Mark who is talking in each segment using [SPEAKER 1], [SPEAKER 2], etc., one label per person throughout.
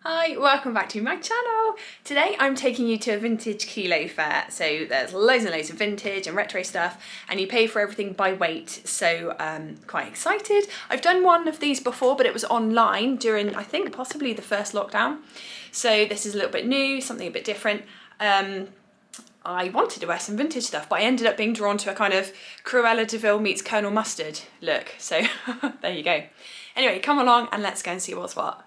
[SPEAKER 1] Hi, welcome back to my channel. Today I'm taking you to a vintage kilo fair. So there's loads and loads of vintage and retro stuff and you pay for everything by weight. So quite excited. I've done one of these before, but it was online during, I think, possibly the first lockdown. So this is a little bit new, something a bit different. I wanted to wear some vintage stuff, but I ended up being drawn to a kind of Cruella de Vil meets Colonel Mustard look. So there you go. Anyway, come along and let's go and see what's what.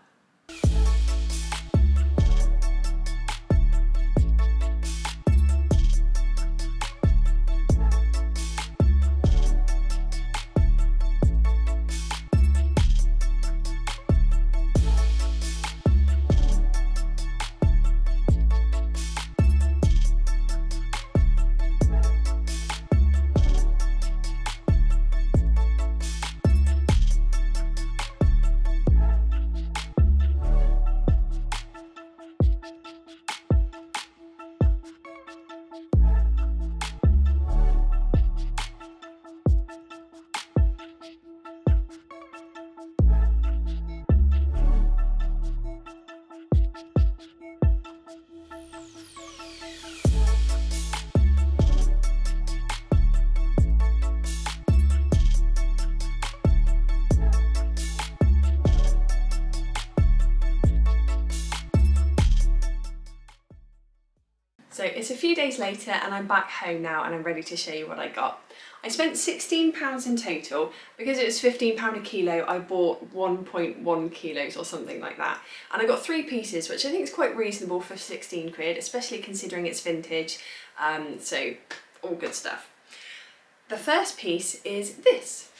[SPEAKER 1] So it's a few days later and I'm back home now and I'm ready to show you what I got. I spent £16 in total. Because it was £15 a kilo, I bought 1.1 kilos or something like that. And I got 3 pieces, which I think is quite reasonable for 16 quid, especially considering it's vintage. So all good stuff. The first piece is this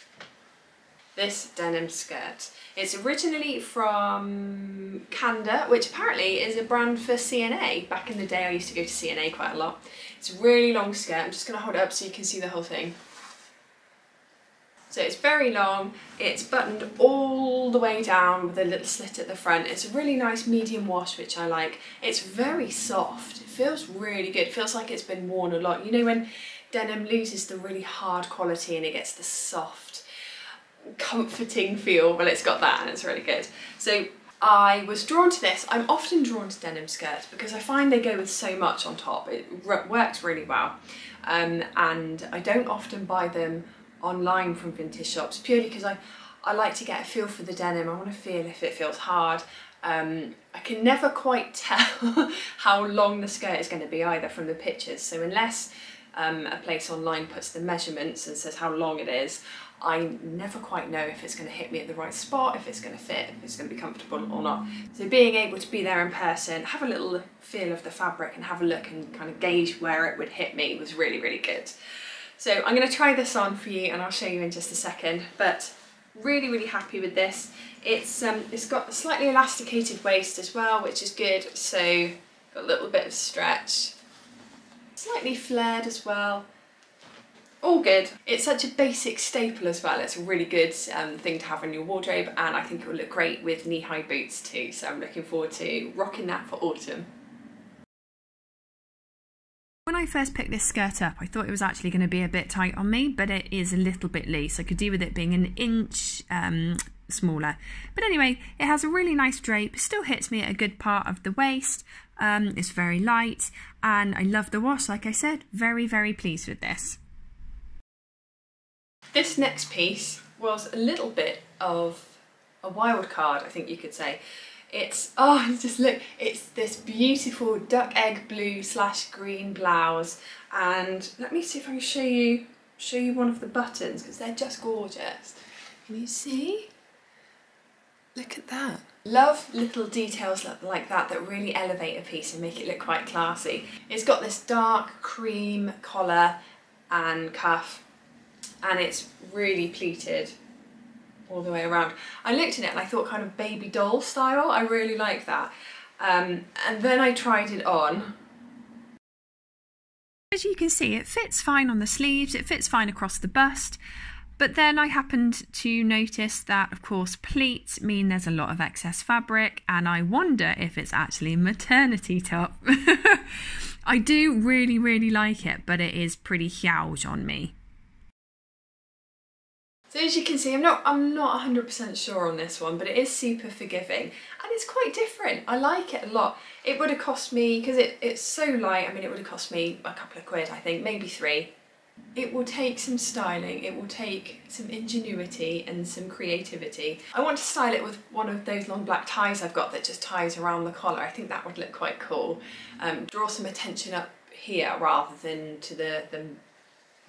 [SPEAKER 1] denim skirt. It's originally from Canda, which apparently is a brand for CNA. Back in the day I used to go to CNA quite a lot. It's a really long skirt. I'm just going to hold it up so you can see the whole thing. So it's very long, it's buttoned all the way down with a little slit at the front. It's a really nice medium wash, which I like. It's very soft, it feels really good. It feels like it's been worn a lot. You know when denim loses the really hard quality and it gets the soft, comforting feel? Well, it's got that and it's really good. So I was drawn to this. I'm often drawn to denim skirts because I find they go with so much on top. It works really well. And I don't often buy them online from vintage shops purely because I like to get a feel for the denim. I want to feel if it feels hard. I can never quite tell how long the skirt is going to be either from the pictures. So unless a place online puts the measurements and says how long it is, I never quite know if it's going to hit me at the right spot, if it's going to fit, if it's going to be comfortable or not. So being able to be there in person, have a little feel of the fabric and have a look and kind of gauge where it would hit me was really, really good. So I'm going to try this on for you and I'll show you in just a second, but really, really happy with this. It's got a slightly elasticated waist as well, which is good. So got a little bit of stretch, slightly flared as well. All good. It's such a basic staple as well. It's a really good thing to have in your wardrobe and I think it will look great with knee-high boots too. So I'm looking forward to rocking that for autumn. When I first picked this skirt up, I thought it was actually going to be a bit tight on me, but it is a little bit loose. I could do with it being an inch smaller. But anyway, it has a really nice drape, still hits me at a good part of the waist. It's very light and I love the wash, like I said. Very, very pleased with this. This next piece was a little bit of a wild card, I think you could say. It's, oh, just look, it's this beautiful duck egg blue / green blouse. And let me see if I can show you one of the buttons because they're just gorgeous. Can you see? Look at that. Love little details like that really elevate a piece and make it look quite classy. It's got this dark cream collar and cuff. And it's really pleated all the way around. I looked at it and I thought kind of baby doll style. I really like that. And then I tried it on. As you can see, it fits fine on the sleeves, it fits fine across the bust. But then I happened to notice that, of course, pleats mean there's a lot of excess fabric, and I wonder if it's actually a maternity top. I do really, really like it, but it is pretty huge on me. So as you can see, I'm not 100% sure on this one, but it is super forgiving and it's quite different. I like it a lot. It would have cost me, because it's so light, I mean, it would have cost me a couple of quid, I think, maybe 3. It will take some styling, it will take some ingenuity and some creativity. I want to style it with one of those long black ties I've got that just ties around the collar. I think that would look quite cool. Draw some attention up here rather than to the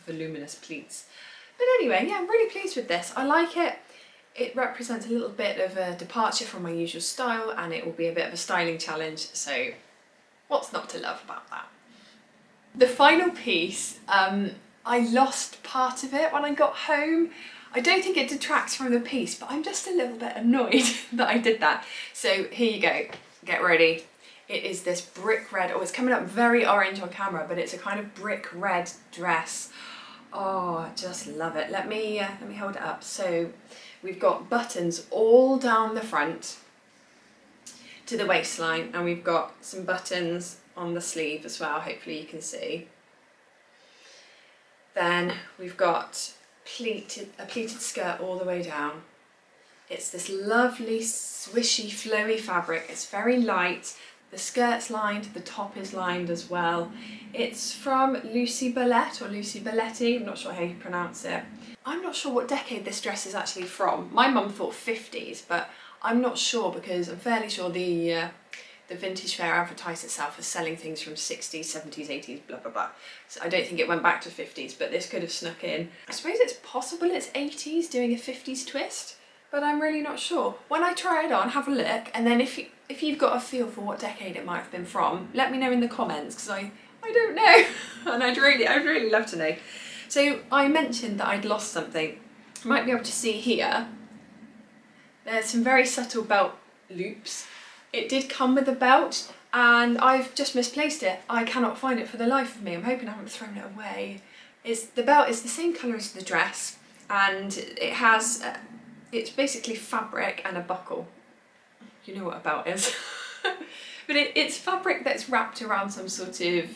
[SPEAKER 1] voluminous pleats. But anyway, yeah, I'm really pleased with this. I like it. It represents a little bit of a departure from my usual style, and it will be a bit of a styling challenge, so what's not to love about that? The final piece, I lost part of it when I got home. I don't think it detracts from the piece, but I'm just a little bit annoyed that I did that. So here you go, get ready. It is this brick red, oh, it's coming up very orange on camera, but it's a kind of brick red dress. Oh, I just love it. Let me hold it up. So we've got buttons all down the front to the waistline, and we've got some buttons on the sleeve as well, hopefully you can see. Then we've got a pleated skirt all the way down. It's this lovely swishy flowy fabric. It's very light. The skirt's lined, the top is lined as well. It's from Lucy Bellette or Lucy Belletti, I'm not sure how you pronounce it. I'm not sure what decade this dress is actually from. My mum thought 50s, but I'm not sure because I'm fairly sure the Vintage Fair advertised itself as selling things from 60s, 70s, 80s, blah, blah, blah. So I don't think it went back to 50s, but this could have snuck in. I suppose it's possible it's 80s doing a 50s twist, but I'm really not sure. When I try it on, have a look, and then if you've got a feel for what decade it might have been from, let me know in the comments, because I don't know, and I'd really love to know. So I mentioned that I'd lost something. You might be able to see here, there's some very subtle belt loops. It did come with a belt, and I've just misplaced it. I cannot find it for the life of me. I'm hoping I haven't thrown it away. The belt is the same colour as the dress, and it has, it's basically fabric and a buckle. You know what a belt is. But it's fabric that's wrapped around some sort of,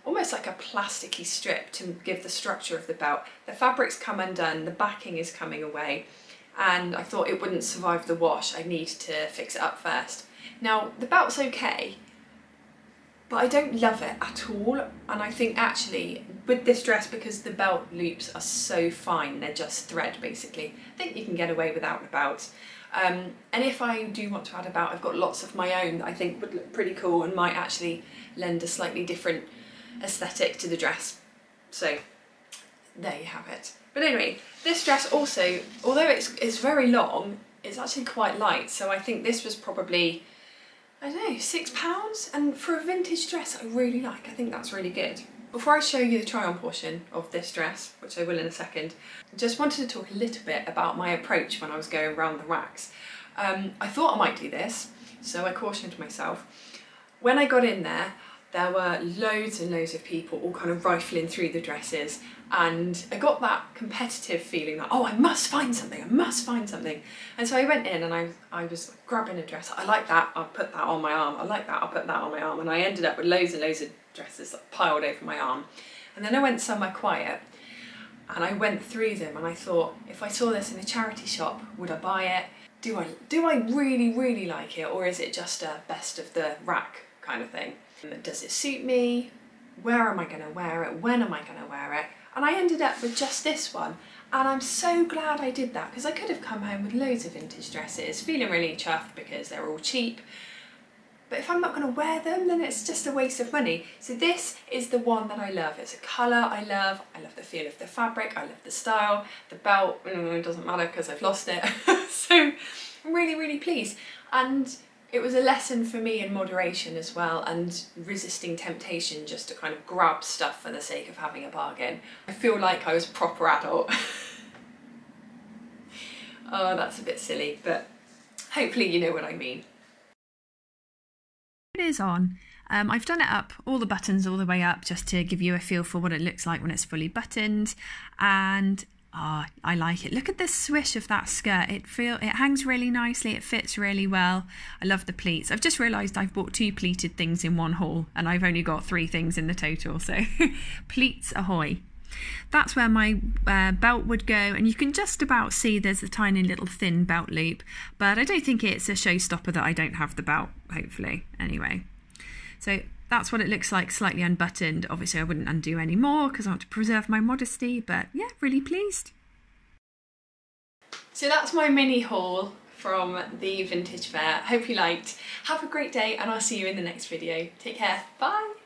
[SPEAKER 1] almost like a plasticky strip to give the structure of the belt. The fabric's come undone, the backing is coming away, and I thought it wouldn't survive the wash. I need to fix it up first. Now, the belt's okay, but I don't love it at all, and I think actually with this dress, because the belt loops are so fine, they're just thread basically, I think you can get away without the belt. And if I do want to add a belt, I've got lots of my own that I think would look pretty cool and might actually lend a slightly different aesthetic to the dress. So there you have it. But anyway, this dress also, although it's very long, it's actually quite light, so I think this was probably, I don't know, £6, and for a vintage dress I really like. I think that's really good. Before I show you the try-on portion of this dress, which I will in a second, I just wanted to talk a little bit about my approach when I was going around the racks. I thought I might do this, so I cautioned myself. When I got in there, there were loads and loads of people all kind of rifling through the dresses, and I got that competitive feeling that, oh, I must find something, I must find something. And so I went in and I was grabbing a dress. I like that, I'll put that on my arm. I like that, I'll put that on my arm. And I ended up with loads and loads of dresses piled over my arm. And then I went somewhere quiet and I went through them, and I thought, if I saw this in a charity shop, would I buy it? Do I really like it, or is it just a best of the rack kind of thing? Does it suit me? Where am I going to wear it? When am I going to wear it? And I ended up with just this one, and I'm so glad I did that, because I could have come home with loads of vintage dresses, feeling really chuffed because they're all cheap. But if I'm not going to wear them, then it's just a waste of money. So this is the one that I love. It's a colour I love the feel of the fabric, I love the style, the belt, it doesn't matter because I've lost it. So I'm really pleased. And it was a lesson for me in moderation as well, and resisting temptation just to kind of grab stuff for the sake of having a bargain. I feel like I was a proper adult. Oh, that's a bit silly, but hopefully you know what I mean. It is on. I've done it up, all the buttons all the way up, just to give you a feel for what it looks like when it's fully buttoned, and I like it. Look at the swish of that skirt. It hangs really nicely, it fits really well. I love the pleats. I've just realised I've bought 2 pleated things in one haul, and I've only got 3 things in the total, so pleats ahoy.
[SPEAKER 2] that's where my belt would go, and you can just about see there's a tiny little thin belt loop, but I don't think it's a showstopper that I don't have the belt, hopefully, anyway. So that's what it looks like, slightly unbuttoned. Obviously I wouldn't undo any more because I want to preserve my modesty, but yeah, really pleased.
[SPEAKER 1] So that's my mini haul from the vintage fair. Hope you liked. Have a great day and I'll see you in the next video. Take care. Bye.